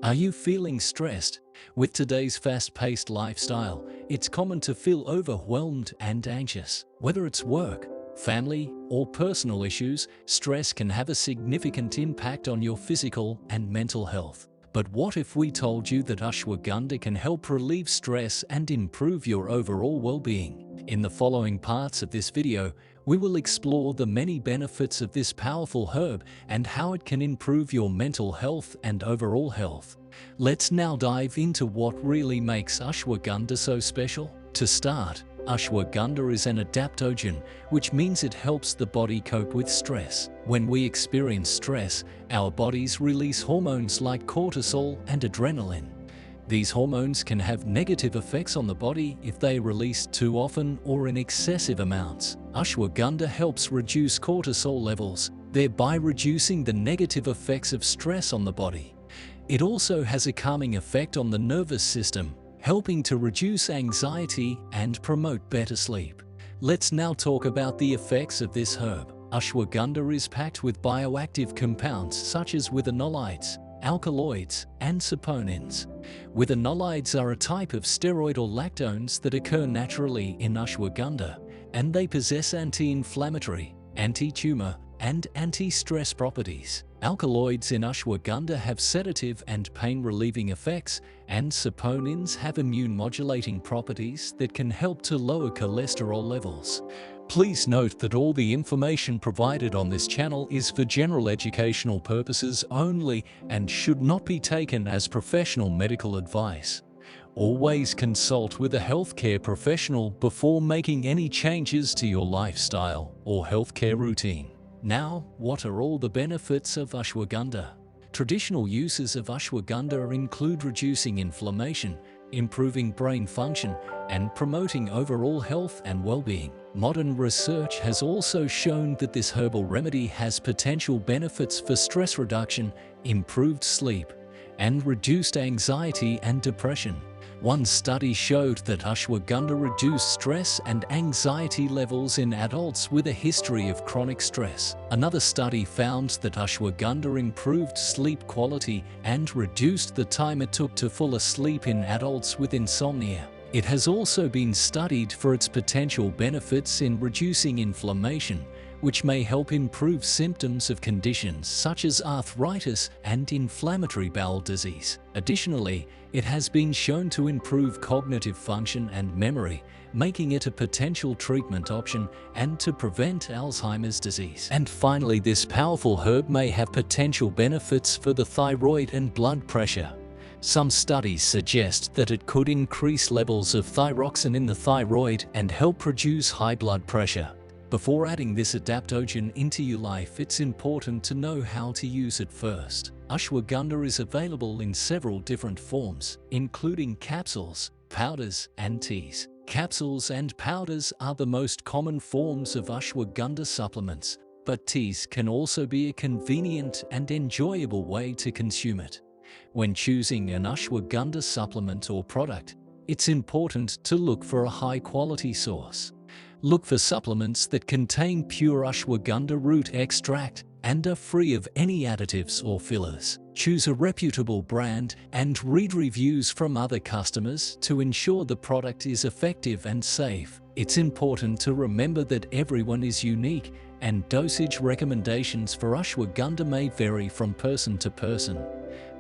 Are you feeling stressed? With today's fast-paced lifestyle, it's common to feel overwhelmed and anxious. Whether it's work, family, or personal issues, stress can have a significant impact on your physical and mental health. But what if we told you that ashwagandha can help relieve stress and improve your overall well-being? In the following parts of this video, we will explore the many benefits of this powerful herb and how it can improve your mental health and overall health. Let's now dive into what really makes ashwagandha so special. To start, ashwagandha is an adaptogen, which means it helps the body cope with stress. When we experience stress, our bodies release hormones like cortisol and adrenaline. These hormones can have negative effects on the body if they are released too often or in excessive amounts. Ashwagandha helps reduce cortisol levels, thereby reducing the negative effects of stress on the body. It also has a calming effect on the nervous system, helping to reduce anxiety and promote better sleep. Let's now talk about the effects of this herb. Ashwagandha is packed with bioactive compounds such as withanolides, alkaloids, and saponins. Withanolides are a type of steroid or lactones that occur naturally in ashwagandha, and they possess anti-inflammatory, anti-tumor, and anti-stress properties. Alkaloids in ashwagandha have sedative and pain-relieving effects, and saponins have immune-modulating properties that can help to lower cholesterol levels. Please note that all the information provided on this channel is for general educational purposes only and should not be taken as professional medical advice. Always consult with a healthcare professional before making any changes to your lifestyle or healthcare routine. Now, what are all the benefits of ashwagandha? Traditional uses of ashwagandha include reducing inflammation, improving brain function, and promoting overall health and well-being. Modern research has also shown that this herbal remedy has potential benefits for stress reduction, improved sleep, and reduced anxiety and depression. One study showed that ashwagandha reduced stress and anxiety levels in adults with a history of chronic stress. Another study found that ashwagandha improved sleep quality and reduced the time it took to fall asleep in adults with insomnia. It has also been studied for its potential benefits in reducing inflammation, which may help improve symptoms of conditions such as arthritis and inflammatory bowel disease. Additionally, it has been shown to improve cognitive function and memory, making it a potential treatment option and to prevent Alzheimer's disease. And finally, this powerful herb may have potential benefits for the thyroid and blood pressure. Some studies suggest that it could increase levels of thyroxine in the thyroid and help reduce high blood pressure. Before adding this adaptogen into your life, it's important to know how to use it first. Ashwagandha is available in several different forms, including capsules, powders, and teas. Capsules and powders are the most common forms of ashwagandha supplements, but teas can also be a convenient and enjoyable way to consume it. When choosing an ashwagandha supplement or product, it's important to look for a high-quality source. Look for supplements that contain pure ashwagandha root extract and are free of any additives or fillers. Choose a reputable brand and read reviews from other customers to ensure the product is effective and safe. It's important to remember that everyone is unique and dosage recommendations for ashwagandha may vary from person to person,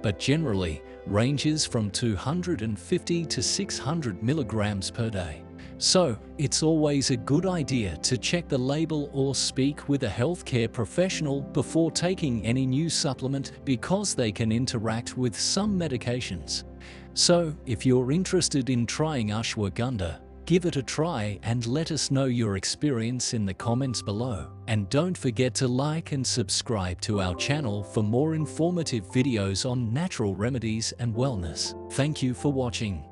but generally ranges from 250 to 600 milligrams per day. So, it's always a good idea to check the label or speak with a healthcare professional before taking any new supplement because they can interact with some medications. So, if you're interested in trying ashwagandha, give it a try and let us know your experience in the comments below. And don't forget to like and subscribe to our channel for more informative videos on natural remedies and wellness. Thank you for watching.